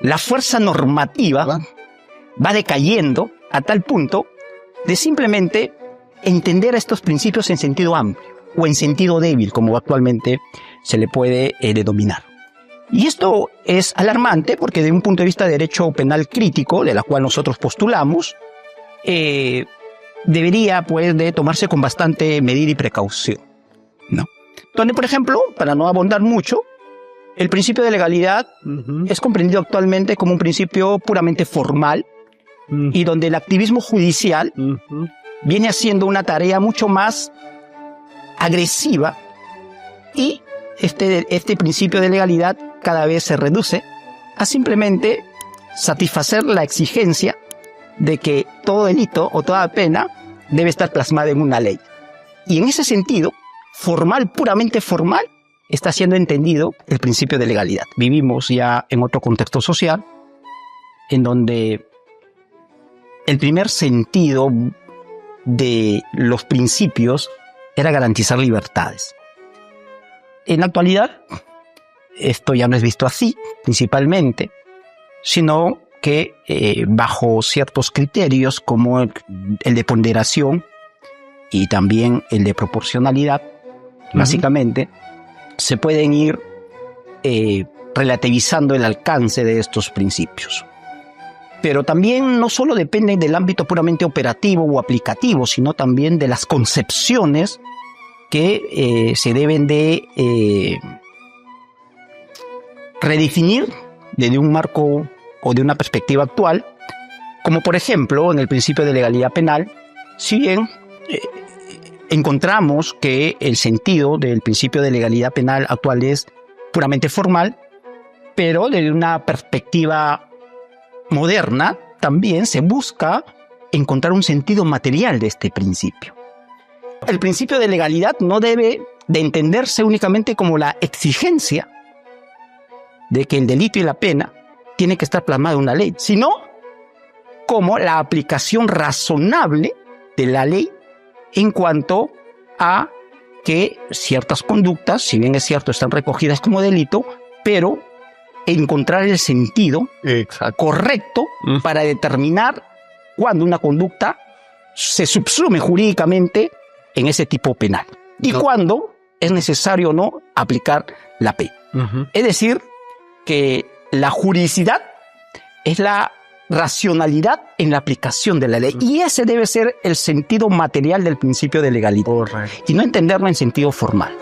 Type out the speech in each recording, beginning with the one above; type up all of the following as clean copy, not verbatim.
la fuerza normativa va decayendo a tal punto de simplemente entender estos principios en sentido amplio o en sentido débil, como actualmente se le puede denominar. Y esto es alarmante porque desde un punto de vista de derecho penal crítico, de la cual nosotros postulamos, debería pues de tomarse con bastante medida y precaución, ¿no? Donde, por ejemplo, para no abundar mucho, el principio de legalidad es comprendido actualmente como un principio puramente formal y donde el activismo judicial viene haciendo una tarea mucho más agresiva y este principio de legalidad cada vez se reduce a simplemente satisfacer la exigencia de que todo delito o toda pena debe estar plasmada en una ley. Y en ese sentido, formal, puramente formal, está siendo entendido el principio de legalidad. Vivimos ya en otro contexto social en donde el primer sentido de los principios era garantizar libertades. En la actualidad, esto ya no es visto así, principalmente, sino que bajo ciertos criterios como el de ponderación y también el de proporcionalidad, básicamente, se pueden ir relativizando el alcance de estos principios. Pero también no solo dependen del ámbito puramente operativo o aplicativo, sino también de las concepciones que se deben de redefinir desde un marco o de una perspectiva actual, como por ejemplo en el principio de legalidad penal. Si bien encontramos que el sentido del principio de legalidad penal actual es puramente formal, pero desde una perspectiva moderna también se busca encontrar un sentido material de este principio. El principio de legalidad no debe de entenderse únicamente como la exigencia de que el delito y la pena tiene que estar plasmado en una ley, sino como la aplicación razonable de la ley en cuanto a que ciertas conductas, si bien es cierto, están recogidas como delito, pero encontrar el sentido correcto para determinar cuándo una conducta se subsume jurídicamente en ese tipo penal y cuándo es necesario o no aplicar la pena. Es decir, que la juridicidad es la racionalidad en la aplicación de la ley. Y ese debe ser el sentido material del principio de legalidad. Correcto. Y no entenderlo en sentido formal.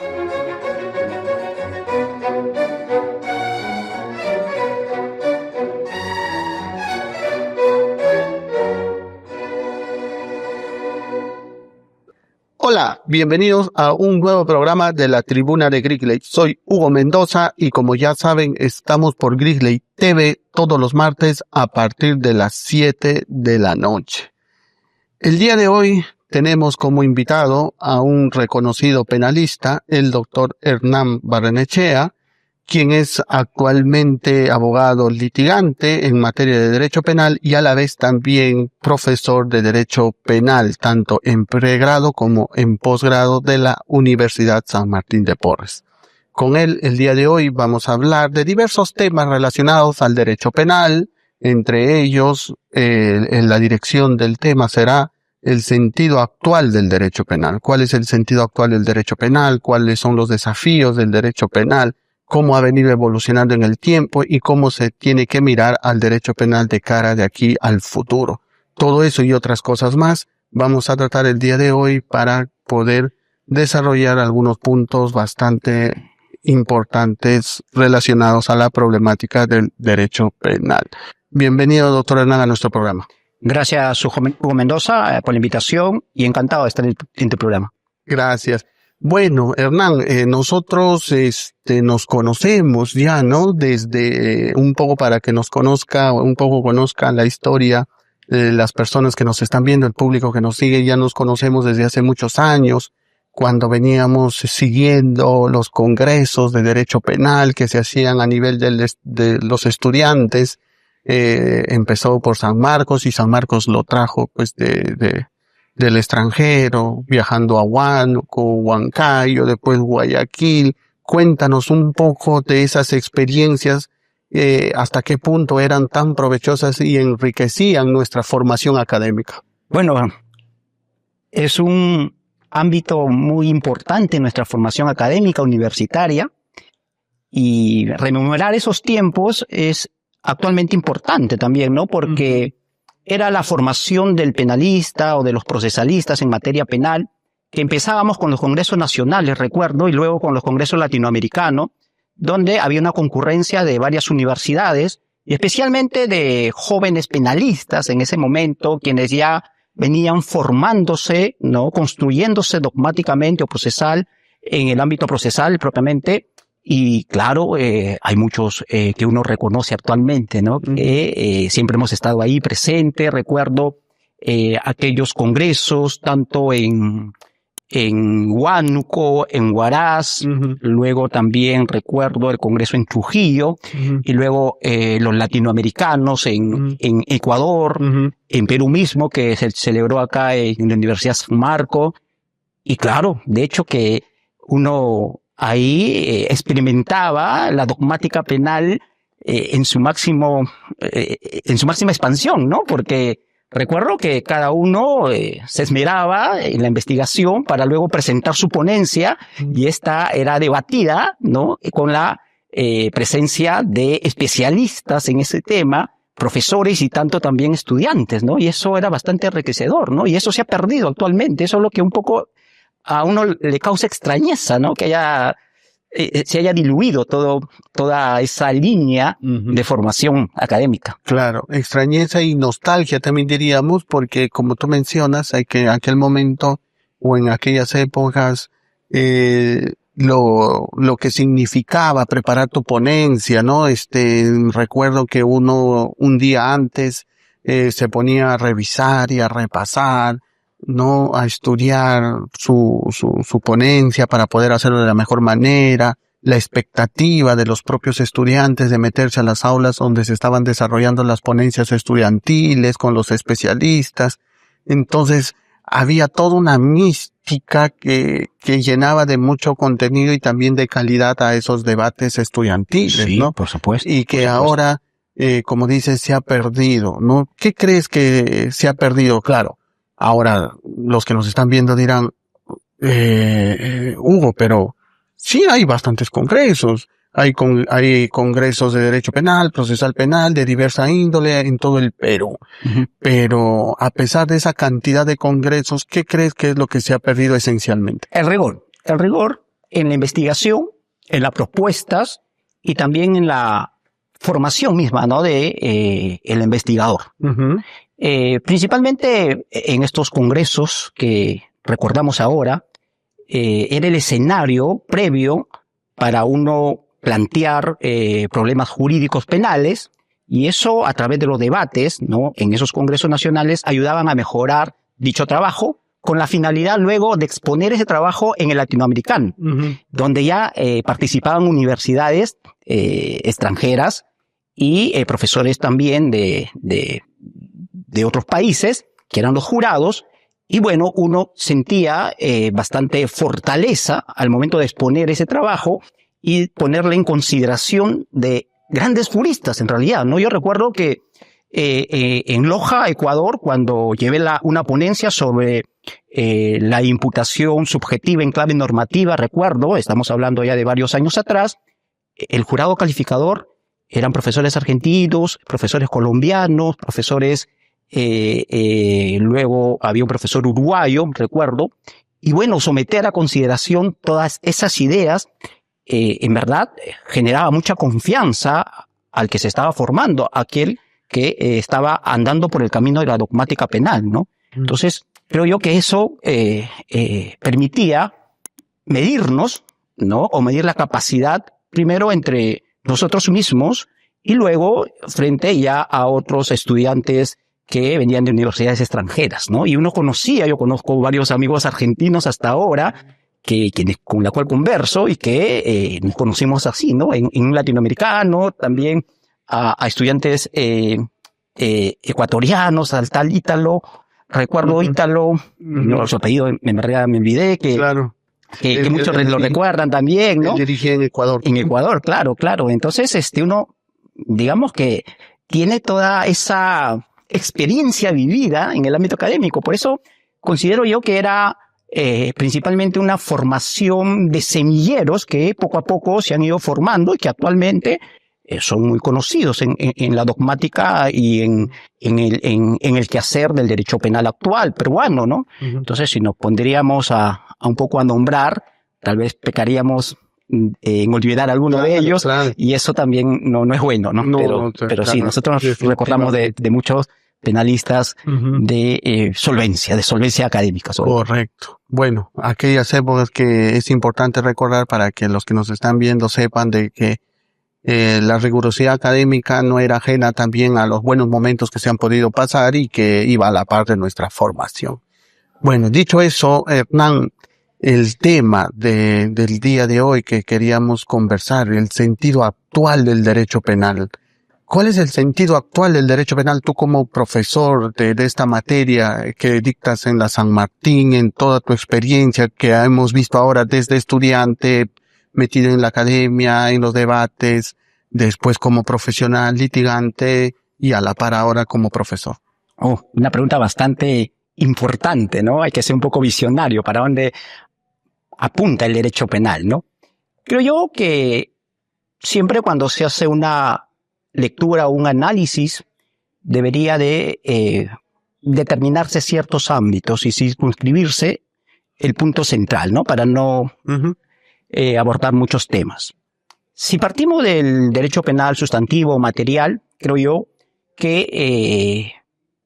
Hola, bienvenidos a un nuevo programa de la Tribuna de Grisly. Soy Hugo Mendoza y como ya saben, estamos por Grisly TV todos los martes a partir de las 7 de la noche. El día de hoy tenemos como invitado a un reconocido penalista, el doctor Hernán Barrenechea, quien es actualmente abogado litigante en materia de derecho penal y a la vez también profesor de derecho penal, tanto en pregrado como en posgrado de la Universidad San Martín de Porres. Con él, el día de hoy vamos a hablar de diversos temas relacionados al derecho penal. Entre ellos, en la dirección del tema será el sentido actual del derecho penal. ¿Cuál es el sentido actual del derecho penal? ¿Cuáles son los desafíos del derecho penal? Cómo ha venido evolucionando en el tiempo y cómo se tiene que mirar al derecho penal de cara de aquí al futuro. Todo eso y otras cosas más vamos a tratar el día de hoy para poder desarrollar algunos puntos bastante importantes relacionados a la problemática del derecho penal. Bienvenido, doctor Hernán, a nuestro programa. Gracias, Hugo Mendoza, por la invitación y encantado de estar en tu programa. Gracias. Bueno, Hernán, nosotros nos conocemos ya, ¿no? Desde un poco para que nos conozca, un poco conozcan la historia de las personas que nos están viendo, el público que nos sigue, ya nos conocemos desde hace muchos años, cuando veníamos siguiendo los congresos de derecho penal que se hacían a nivel de los estudiantes. Empezó por San Marcos y San Marcos lo trajo pues del extranjero, viajando a Huánuco, Huancayo, después Guayaquil. Cuéntanos un poco de esas experiencias hasta qué punto eran tan provechosas y enriquecían nuestra formación académica. Bueno, es un ámbito muy importante en nuestra formación académica universitaria, y rememorar esos tiempos es actualmente importante también, ¿no? Porque era la formación del penalista o de los procesalistas en materia penal, que empezábamos con los congresos nacionales, recuerdo, y luego con los congresos latinoamericanos, donde había una concurrencia de varias universidades, y especialmente de jóvenes penalistas en ese momento, quienes ya venían formándose, ¿no? Construyéndose dogmáticamente o procesal, en el ámbito procesal propiamente. Y claro, hay muchos que uno reconoce actualmente, ¿no? Que siempre hemos estado ahí presente. Recuerdo aquellos congresos, tanto en Huánuco, en Huaraz, luego también recuerdo el congreso en Trujillo, y luego los latinoamericanos en Ecuador, en Perú mismo, que se celebró acá en la Universidad San Marcos. Y claro, de hecho que uno ahí experimentaba la dogmática penal en su máxima expansión, ¿no? Porque recuerdo que cada uno se esmeraba en la investigación para luego presentar su ponencia, y esta era debatida, ¿no? Con la presencia de especialistas en ese tema, profesores y tanto también estudiantes, ¿no? Y eso era bastante enriquecedor, ¿no? Y eso se ha perdido actualmente. Eso es lo que un poco a uno le causa extrañeza, ¿no? Que se haya diluido toda esa línea de formación académica. Claro, extrañeza y nostalgia también diríamos, porque como tú mencionas, hay que en aquel momento o en aquellas épocas, lo que significaba preparar tu ponencia, ¿no? Recuerdo que uno un día antes se ponía a revisar y a repasar, ¿no? A estudiar su ponencia para poder hacerlo de la mejor manera, la expectativa de los propios estudiantes de meterse a las aulas donde se estaban desarrollando las ponencias estudiantiles con los especialistas. Entonces, había toda una mística que llenaba de mucho contenido y también de calidad a esos debates estudiantiles, sí, ¿no? Por supuesto. Y que ahora, como dices, se ha perdido, ¿no? ¿Qué crees que se ha perdido? Claro. Ahora, los que nos están viendo dirán, Hugo, pero sí hay bastantes congresos. Hay congresos de derecho penal, procesal penal, de diversa índole en todo el Perú. Pero a pesar de esa cantidad de congresos, ¿qué crees que es lo que se ha perdido esencialmente? El rigor en la investigación, en las propuestas y también en la formación misma, ¿no? De el investigador. Principalmente en estos congresos que recordamos ahora, era el escenario previo para uno plantear problemas jurídicos penales, y eso a través de los debates, ¿no? En esos congresos nacionales ayudaban a mejorar dicho trabajo, con la finalidad luego de exponer ese trabajo en el latinoamericano, donde ya participaban universidades extranjeras y profesores también de otros países, que eran los jurados. Y bueno, uno sentía bastante fortaleza al momento de exponer ese trabajo y ponerle en consideración de grandes juristas, en realidad, ¿no? Yo recuerdo que en Loja, Ecuador, cuando llevé una ponencia sobre la imputación subjetiva en clave normativa, recuerdo, estamos hablando ya de varios años atrás, el jurado calificador eran profesores argentinos, profesores colombianos, profesores, luego había un profesor uruguayo, recuerdo, y bueno, someter a consideración todas esas ideas, en verdad, generaba mucha confianza al que se estaba formando, aquel que estaba andando por el camino de la dogmática penal, ¿no? Entonces, creo yo que eso permitía medirnos, ¿no? O medir la capacidad, primero entre nosotros mismos y luego frente ya a otros estudiantes que venían de universidades extranjeras, ¿no? Y yo conozco varios amigos argentinos hasta ahora, con la cual converso y que nos conocimos así, ¿no? En un latinoamericano, también a estudiantes ecuatorianos, al tal Ítalo, recuerdo Ítalo, no, su apellido en verdad me olvidé, que muchos lo recuerdan también, ¿no? Dirigí en Ecuador. En Ecuador, claro. Entonces, uno digamos que tiene toda esa experiencia vivida en el ámbito académico. Por eso considero yo que era principalmente una formación de semilleros que poco a poco se han ido formando y que actualmente son muy conocidos en la dogmática y en el quehacer del derecho penal actual peruano, ¿no? Entonces, si nos pondríamos a un poco a nombrar, tal vez pecaríamos en olvidar alguno de ellos, y eso también no es bueno, ¿no? Pero sí, nosotros nos recordamos de muchos penalistas de solvencia académica. Correcto. Bueno, aquellas épocas que es importante recordar para que los que nos están viendo sepan de que la rigurosidad académica no era ajena también a los buenos momentos que se han podido pasar y que iba a la par de nuestra formación. Bueno, dicho eso, Hernán, el tema del día de hoy que queríamos conversar, el sentido actual del derecho penal. ¿Cuál es el sentido actual del derecho penal? Tú como profesor de esta materia que dictas en la San Martín, en toda tu experiencia que hemos visto ahora desde estudiante, metido en la academia, en los debates, después como profesional, litigante y a la par ahora como profesor. Una pregunta bastante importante, ¿no? Hay que ser un poco visionario para dónde apunta el derecho penal, ¿no? Creo yo que siempre cuando se hace una lectura o un análisis debería de determinarse ciertos ámbitos y circunscribirse el punto central, ¿no? Para no abordar muchos temas. Si partimos del derecho penal sustantivo o material, creo yo que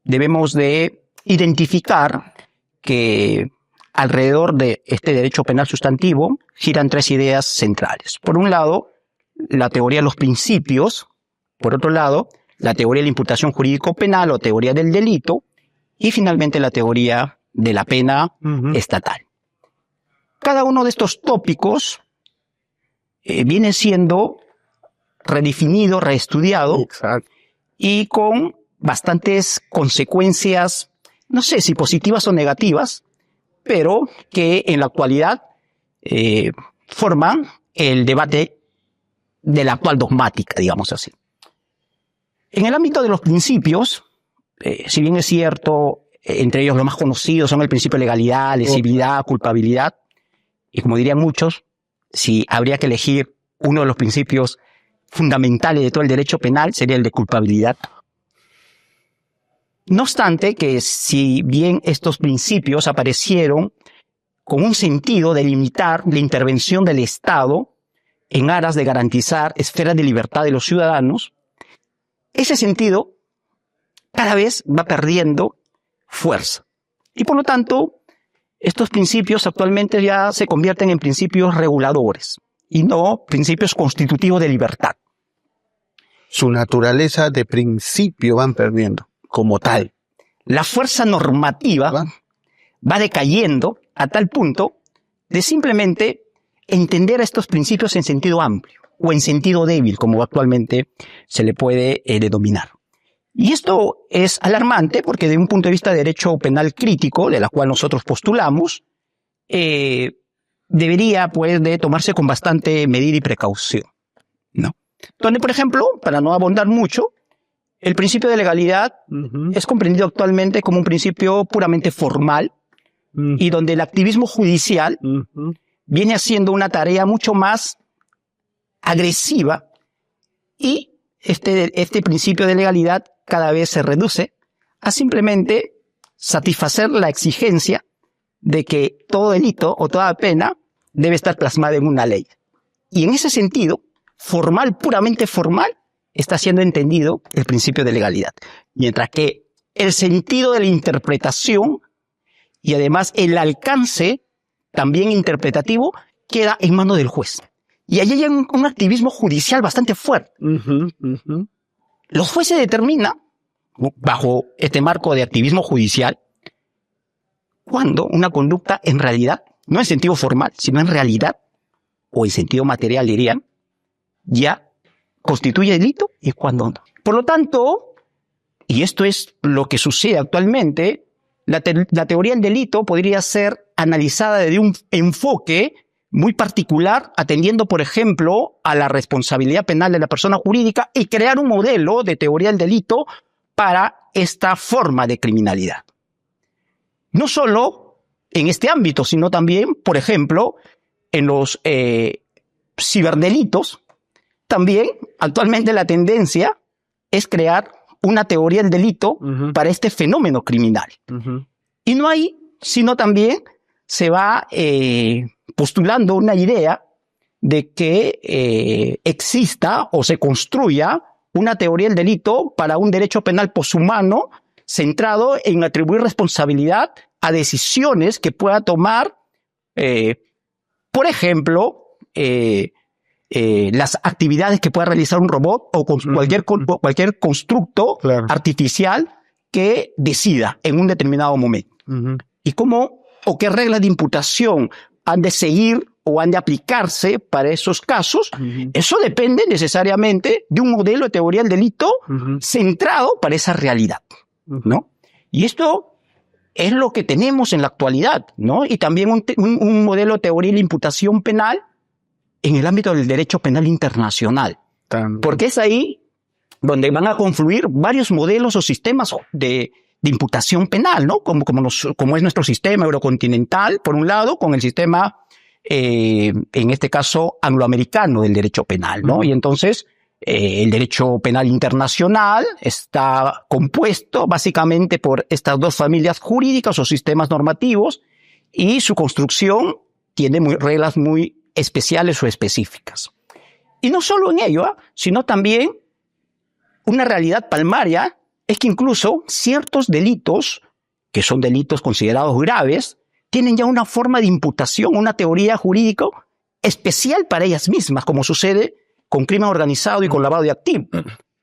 debemos de identificar que alrededor de este derecho penal sustantivo giran tres ideas centrales. Por un lado, la teoría de los principios. Por otro lado, la teoría de la imputación jurídico-penal o teoría del delito. Y finalmente, la teoría de la pena estatal. Cada uno de estos tópicos viene siendo redefinido, reestudiado. Exacto. Y con bastantes consecuencias, no sé si positivas o negativas, pero que en la actualidad forman el debate de la actual dogmática, digamos así. En el ámbito de los principios, si bien es cierto, entre ellos los más conocidos son el principio de legalidad, lesividad, culpabilidad, y como dirían muchos, si habría que elegir uno de los principios fundamentales de todo el derecho penal, sería el de culpabilidad. No obstante que si bien estos principios aparecieron con un sentido de limitar la intervención del Estado en aras de garantizar esferas de libertad de los ciudadanos, ese sentido cada vez va perdiendo fuerza. Y por lo tanto, estos principios actualmente ya se convierten en principios reguladores y no principios constitutivos de libertad. Su naturaleza de principio van perdiendo. Como tal, la fuerza normativa va decayendo a tal punto de simplemente entender a estos principios en sentido amplio o en sentido débil, como actualmente se le puede denominar. Y esto es alarmante porque desde un punto de vista de derecho penal crítico, de la cual nosotros postulamos, debería pues de tomarse con bastante medida y precaución, ¿no? Donde, por ejemplo, para no abundar mucho, el principio de legalidad es comprendido actualmente como un principio puramente formal y donde el activismo judicial viene haciendo una tarea mucho más agresiva y este principio de legalidad cada vez se reduce a simplemente satisfacer la exigencia de que todo delito o toda pena debe estar plasmada en una ley. Y en ese sentido, formal, puramente formal, está siendo entendido el principio de legalidad. Mientras que el sentido de la interpretación y además el alcance también interpretativo queda en manos del juez. Y allí hay un activismo judicial bastante fuerte. Los jueces determinan, bajo este marco de activismo judicial, cuando una conducta en realidad, no en sentido formal, sino en realidad, o en sentido material dirían, ya constituye delito y cuando no. Por lo tanto, y esto es lo que sucede actualmente, la teoría del delito podría ser analizada desde un enfoque muy particular, atendiendo, por ejemplo, a la responsabilidad penal de la persona jurídica y crear un modelo de teoría del delito para esta forma de criminalidad. No solo en este ámbito, sino también, por ejemplo, en los ciberdelitos. También, actualmente, la tendencia es crear una teoría del delito para este fenómeno criminal. Y no hay, sino también se va postulando una idea de que exista o se construya una teoría del delito para un derecho penal poshumano centrado en atribuir responsabilidad a decisiones que pueda tomar, por ejemplo, las actividades que pueda realizar un robot o con cualquier constructo artificial que decida en un determinado momento. Y cómo o qué reglas de imputación han de seguir o han de aplicarse para esos casos, eso depende necesariamente de un modelo de teoría del delito centrado para esa realidad, ¿no? Y esto es lo que tenemos en la actualidad, ¿no? Y también un modelo de teoría de la imputación penal en el ámbito del derecho penal internacional. Porque es ahí donde van a confluir varios modelos o sistemas de imputación penal, ¿no? Como es nuestro sistema eurocontinental, por un lado, con el sistema, en este caso, angloamericano del derecho penal, ¿no? Y entonces, el derecho penal internacional está compuesto básicamente por estas dos familias jurídicas o sistemas normativos, y su construcción tiene reglas muy especiales o específicas. Y no solo en ello, sino también una realidad palmaria es que incluso ciertos delitos, que son delitos considerados graves, tienen ya una forma de imputación, una teoría jurídica especial para ellas mismas, como sucede con crimen organizado y con lavado de activos,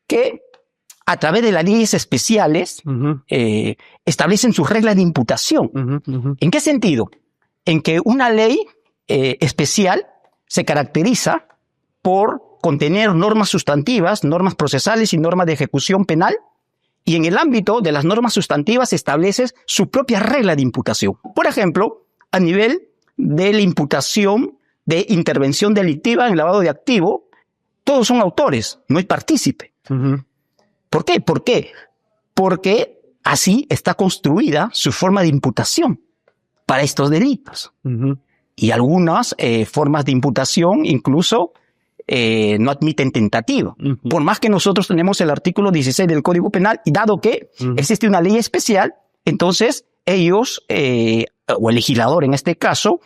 que a través de las leyes especiales establecen sus reglas de imputación. ¿En qué sentido? En que una ley especial se caracteriza por contener normas sustantivas, normas procesales y normas de ejecución penal, y en el ámbito de las normas sustantivas establece su propia regla de imputación. Por ejemplo, a nivel de la imputación de intervención delictiva en lavado de activo, todos son autores, no hay partícipe. ¿Por qué? ¿Por qué? Porque así está construida su forma de imputación para estos delitos. Y algunas formas de imputación incluso no admiten tentativa. Por más que nosotros tenemos el artículo 16 del Código Penal, y dado que existe una ley especial, entonces ellos, o el legislador en este caso,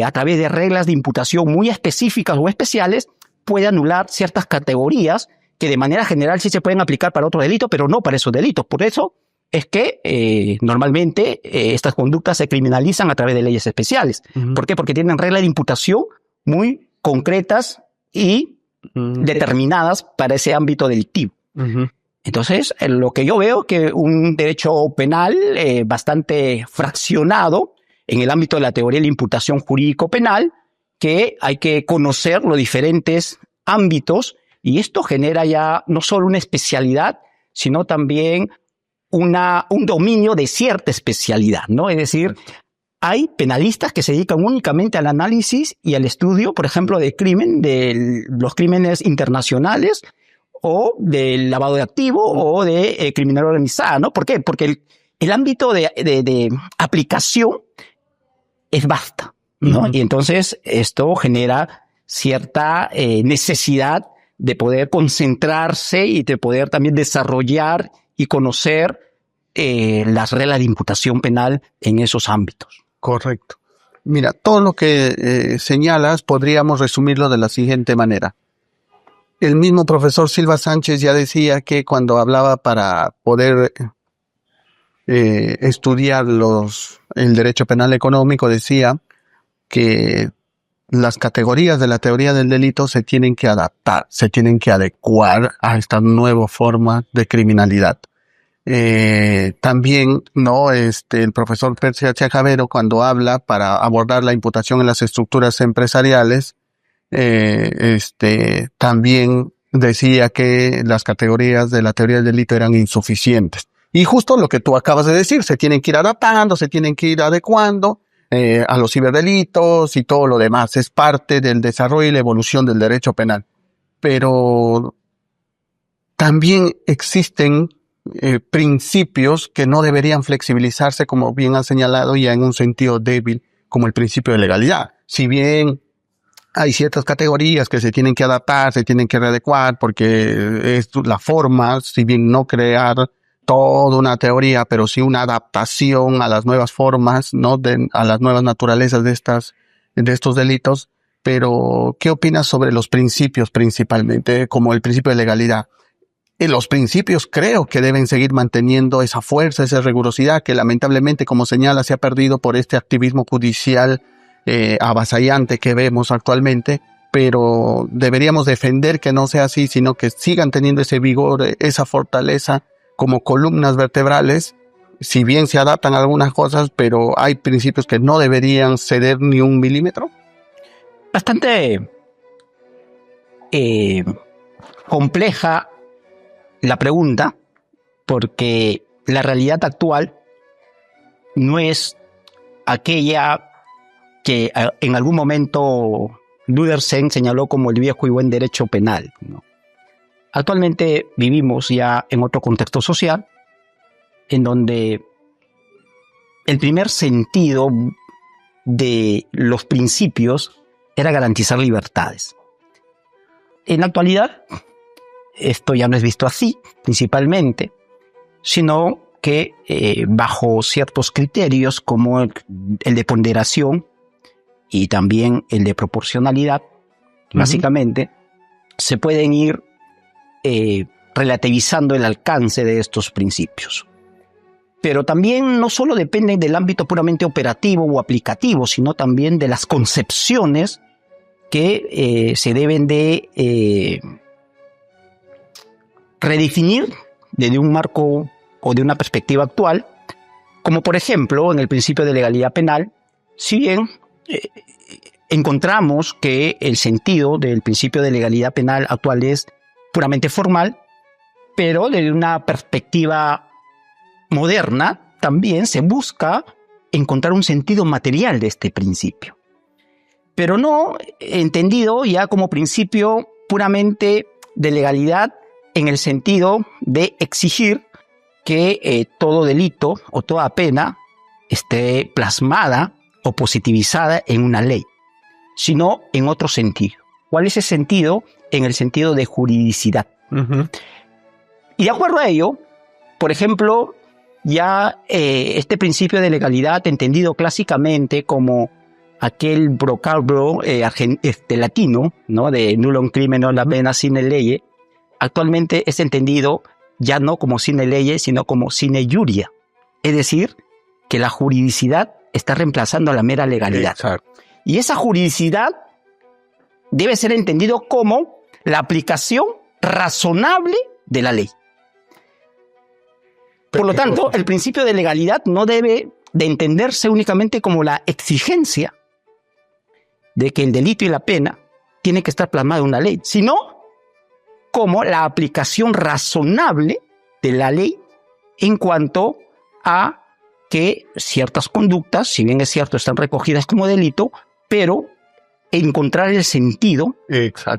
a través de reglas de imputación muy específicas o especiales, puede anular ciertas categorías que de manera general sí se pueden aplicar para otros delitos, pero no para esos delitos. Por eso es que normalmente estas conductas se criminalizan a través de leyes especiales. ¿Por qué? Porque tienen reglas de imputación muy concretas y determinadas para ese ámbito delictivo. Entonces, lo que yo veo que un derecho penal bastante fraccionado en el ámbito de la teoría de la imputación jurídico-penal, que hay que conocer los diferentes ámbitos, y esto genera ya no solo una especialidad, sino también un dominio de cierta especialidad, ¿no? Es decir, hay penalistas que se dedican únicamente al análisis y al estudio, por ejemplo, de los crímenes internacionales o del lavado de activos o de criminalidad organizada, ¿no? ¿Por qué? Porque el ámbito de aplicación es vasta, ¿no? Y entonces esto genera cierta necesidad de poder concentrarse y de poder también desarrollar y conocer las reglas de imputación penal en esos ámbitos. Correcto. Mira, todo lo que señalas podríamos resumirlo de la siguiente manera. El mismo profesor Silva Sánchez ya decía que cuando hablaba para poder estudiar el derecho penal económico, decía que las categorías de la teoría del delito se tienen que adaptar, se tienen que adecuar a esta nueva forma de criminalidad. También, ¿no? El profesor Percy H. Javero, cuando habla para abordar la imputación en las estructuras empresariales, también decía que las categorías de la teoría del delito eran insuficientes. Y justo lo que tú acabas de decir, se tienen que ir adaptando, se tienen que ir adecuando. a los ciberdelitos y todo lo demás. Es parte del desarrollo y la evolución del derecho penal. Pero también existen principios que no deberían flexibilizarse, como bien ha señalado, ya en un sentido débil, como el principio de legalidad. Si bien hay ciertas categorías que se tienen que adaptar, se tienen que readecuar, porque es la forma, si bien no crear toda una teoría, pero sí una adaptación a las nuevas formas, ¿no? A las nuevas naturalezas de estos delitos. Pero, ¿qué opinas sobre los principios principalmente, como el principio de legalidad? Y los principios creo que deben seguir manteniendo esa fuerza, esa rigurosidad que lamentablemente, como señala, se ha perdido por este activismo judicial avasallante que vemos actualmente, pero deberíamos defender que no sea así, sino que sigan teniendo ese vigor, esa fortaleza como columnas vertebrales, si bien se adaptan a algunas cosas, pero hay principios que no deberían ceder ni un milímetro. Bastante compleja la pregunta, porque la realidad actual no es aquella que en algún momento Ludersen señaló como el viejo y buen derecho penal, ¿no? Actualmente vivimos ya en otro contexto social, en donde el primer sentido de los principios era garantizar libertades. En la actualidad, esto ya no es visto así, principalmente, sino que bajo ciertos criterios como el de ponderación y también el de proporcionalidad, básicamente, se pueden ir relativizando el alcance de estos principios. Pero también no solo dependen del ámbito puramente operativo o aplicativo, sino también de las concepciones que se deben de redefinir desde un marco o de una perspectiva actual, como por ejemplo en el principio de legalidad penal. Si bien encontramos que el sentido del principio de legalidad penal actual es puramente formal, pero desde una perspectiva moderna también se busca encontrar un sentido material de este principio, pero no entendido ya como principio puramente de legalidad en el sentido de exigir que todo delito o toda pena esté plasmada o positivizada en una ley, sino en otro sentido. ¿Cuál es ese sentido? En el sentido de juridicidad. Y de acuerdo a ello, por ejemplo, ya este principio de legalidad, entendido clásicamente como aquel vocablo latino, ¿no? De nullum crimen la pena sine leye, actualmente es entendido ya no como sine leye, sino como sine iuria. Es decir, que la juridicidad está reemplazando a la mera legalidad. Exacto. Y esa juridicidad debe ser entendido como la aplicación razonable de la ley. Por lo tanto, el principio de legalidad no debe de entenderse únicamente como la exigencia de que el delito y la pena tienen que estar plasmados en una ley, sino como la aplicación razonable de la ley en cuanto a que ciertas conductas, si bien es cierto, están recogidas como delito, pero encontrar el sentido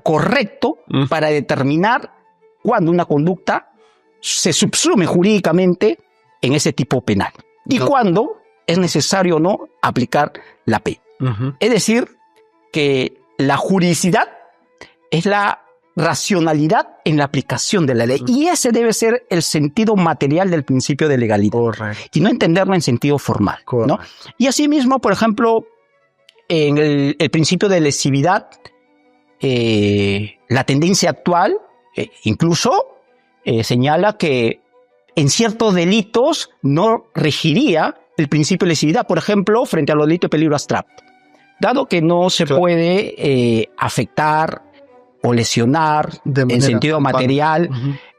correcto para determinar cuándo una conducta se subsume jurídicamente en ese tipo penal y cuándo es necesario o no aplicar la pena. Es decir, que la juridicidad es la racionalidad en la aplicación de la ley, y ese debe ser el sentido material del principio de legalidad. Correcto. Y no entenderlo en sentido formal, ¿no? Y asimismo, por ejemplo, en el principio de lesividad, la tendencia actual incluso señala que en ciertos delitos no regiría el principio de lesividad, por ejemplo, frente a los delitos de peligro abstracto, dado que no se puede afectar o lesionar en sentido material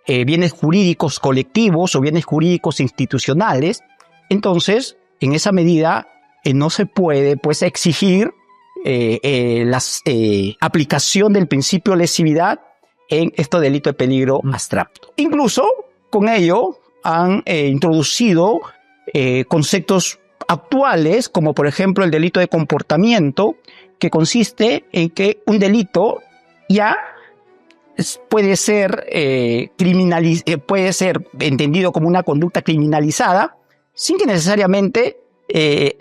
bienes jurídicos colectivos o bienes jurídicos institucionales. Entonces, en esa medida, no se puede pues exigir la aplicación del principio de lesividad en estos delitos de peligro abstracto. Incluso con ello han introducido conceptos actuales, como por ejemplo el delito de comportamiento, que consiste en que un delito ya puede ser puede ser entendido como una conducta criminalizada sin que necesariamente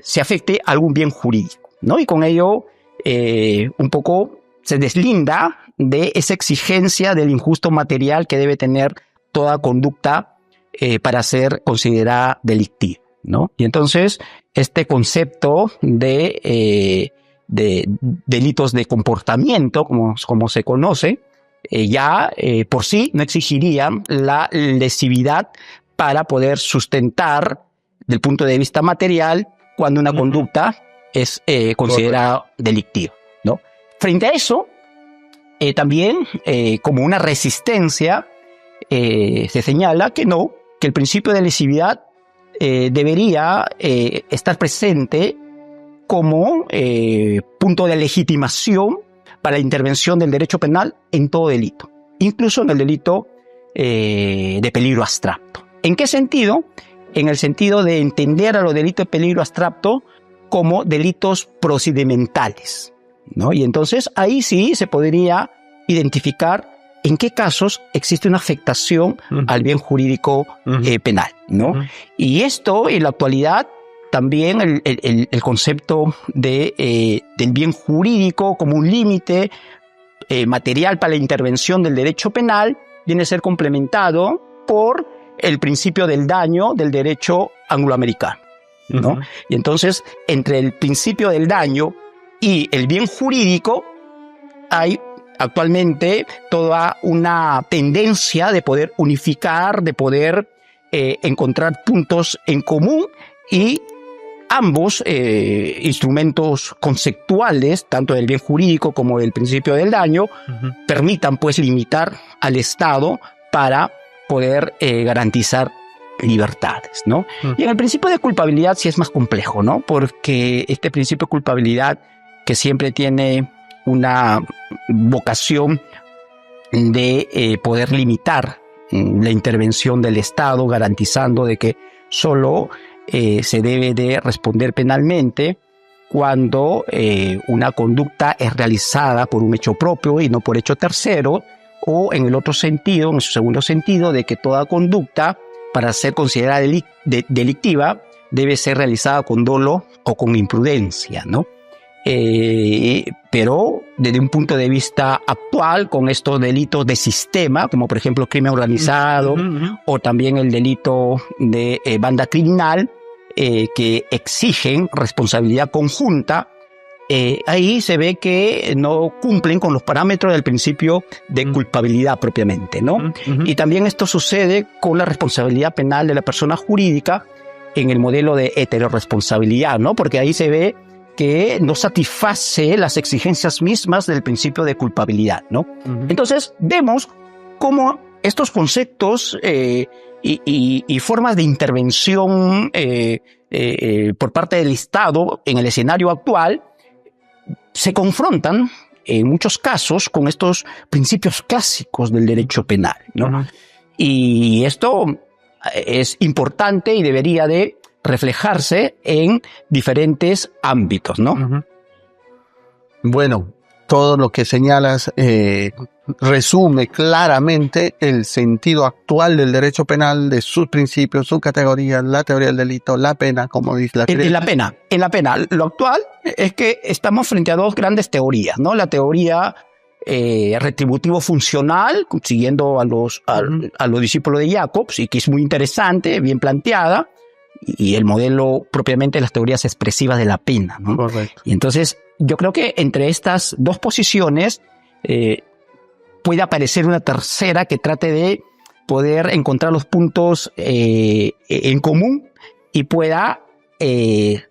se afecte a algún bien jurídico, ¿no? Y con ello un poco se deslinda de esa exigencia del injusto material que debe tener toda conducta para ser considerada delictiva, ¿no? Y entonces este concepto de delitos de comportamiento, como se conoce, ya por sí no exigirían la lesividad para poder sustentar del punto de vista material cuando una conducta es considerada delictiva, ¿no? Frente a eso, también como una resistencia se señala que el principio de lesividad debería estar presente como punto de legitimación para la intervención del derecho penal en todo delito, incluso en el delito de peligro abstracto. ¿En qué sentido? En el sentido de entender a los delitos de peligro abstracto como delitos procedimentales, ¿no? Y entonces ahí sí se podría identificar en qué casos existe una afectación al bien jurídico penal, ¿no? Y esto en la actualidad también el concepto del bien jurídico como un límite material para la intervención del derecho penal viene a ser complementado por el principio del daño del derecho angloamericano, ¿no? Y entonces, entre el principio del daño y el bien jurídico hay actualmente toda una tendencia de poder unificar, de poder encontrar puntos en común, y ambos instrumentos conceptuales, tanto del bien jurídico como del principio del daño, permitan pues limitar al Estado para poder garantizar libertades, ¿no? Y en el principio de culpabilidad sí es más complejo, ¿no? Porque este principio de culpabilidad, que siempre tiene una vocación de poder limitar la intervención del Estado, garantizando de que solo se debe de responder penalmente cuando una conducta es realizada por un hecho propio y no por hecho tercero, o en el otro sentido, en su segundo sentido, de que toda conducta, para ser considerada delictiva, debe ser realizada con dolo o con imprudencia, ¿no? Pero desde un punto de vista actual, con estos delitos de sistema, como por ejemplo crimen organizado, o también el delito de banda criminal, que exigen responsabilidad conjunta, ahí se ve que no cumplen con los parámetros del principio de culpabilidad propiamente, ¿no? Y también esto sucede con la responsabilidad penal de la persona jurídica en el modelo de heteroresponsabilidad, ¿no? Porque ahí se ve que no satisface las exigencias mismas del principio de culpabilidad, ¿no? Entonces vemos cómo estos conceptos y formas de intervención por parte del Estado en el escenario actual se confrontan en muchos casos con estos principios clásicos del derecho penal, ¿no? Y esto es importante y debería de reflejarse en diferentes ámbitos, ¿no? Bueno, todo lo que señalas resume claramente el sentido actual del derecho penal, de sus principios, sus categorías, la teoría del delito, la pena, como dice la teoría. En la pena, lo actual es que estamos frente a dos grandes teorías, ¿no? La teoría retributivo-funcional, siguiendo a los discípulos de Jacobs, y que es muy interesante, bien planteada, y el modelo propiamente de las teorías expresivas de la pena, ¿no? Correcto. Y entonces yo creo que entre estas dos posiciones puede aparecer una tercera que trate de poder encontrar los puntos en común y pueda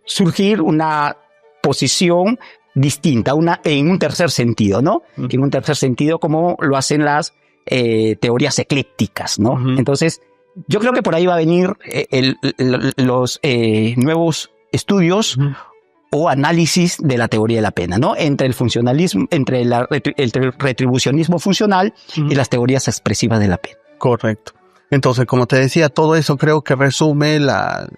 surgir una posición distinta, en un tercer sentido, ¿no? En un tercer sentido, como lo hacen las teorías eclécticas, ¿no? Entonces, yo creo que por ahí va a venir los nuevos estudios o análisis de la teoría de la pena, ¿no? Entre el funcionalismo, entre el retribucionismo funcional y las teorías expresivas de la pena. Correcto. Entonces, como te decía, todo eso creo que resume la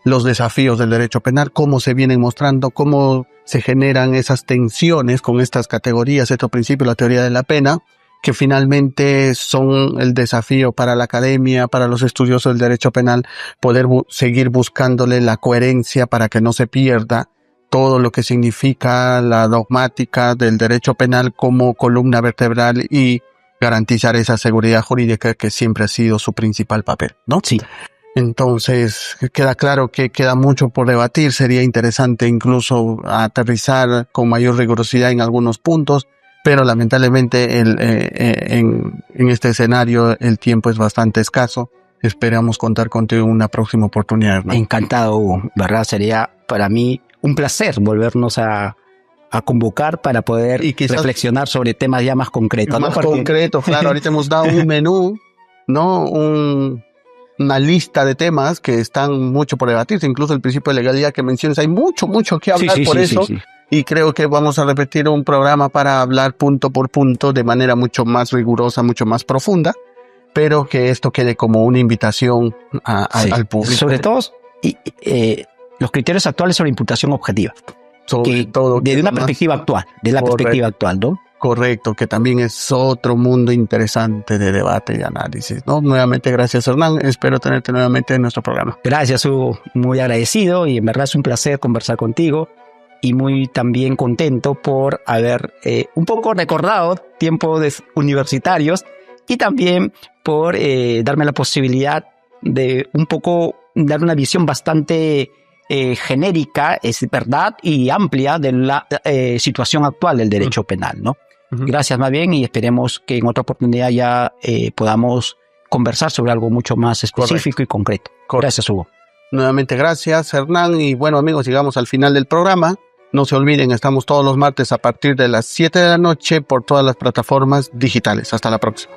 los desafíos del derecho penal, cómo se vienen mostrando, cómo se generan esas tensiones con estas categorías, estos principios, la teoría de la pena, que finalmente son el desafío para la academia, para los estudiosos del derecho penal, poder seguir buscándole la coherencia para que no se pierda todo lo que significa la dogmática del derecho penal como columna vertebral y garantizar esa seguridad jurídica que siempre ha sido su principal papel, ¿no? Sí. Entonces, queda claro que queda mucho por debatir, sería interesante incluso aterrizar con mayor rigurosidad en algunos puntos, pero lamentablemente en este escenario el tiempo es bastante escaso. Esperamos contar contigo en una próxima oportunidad, ¿no? Encantado, Hugo. ¿Verdad? Sería para mí un placer volvernos a convocar para poder reflexionar sobre temas ya más concretos. Más concretos, claro. Ahorita hemos dado un menú, ¿no? Una lista de temas que están mucho por debatirse, incluso el principio de legalidad que mencionas, hay mucho que hablar por eso. Sí. Y creo que vamos a repetir un programa para hablar punto por punto de manera mucho más rigurosa, mucho más profunda, pero que esto quede como una invitación al público. Sobre todo, los criterios actuales sobre imputación objetiva. Sobre todo. Desde una perspectiva actual, perspectiva actual, ¿no? Correcto, que también es otro mundo interesante de debate y análisis, ¿no? Nuevamente, gracias, Hernán. Espero tenerte nuevamente en nuestro programa. Gracias, Hugo. Muy agradecido y en verdad es un placer conversar contigo y muy también contento por haber un poco recordado tiempos universitarios y también por darme la posibilidad de un poco dar una visión bastante genérica, es verdad, y amplia de la situación actual del derecho penal, ¿no? Gracias más bien y esperemos que en otra oportunidad ya podamos conversar sobre algo mucho más específico y concreto. Gracias, Hugo. Nuevamente gracias, Hernán. Y bueno, amigos, llegamos al final del programa. No se olviden, estamos todos los martes a partir de las 7 de la noche por todas las plataformas digitales. Hasta la próxima.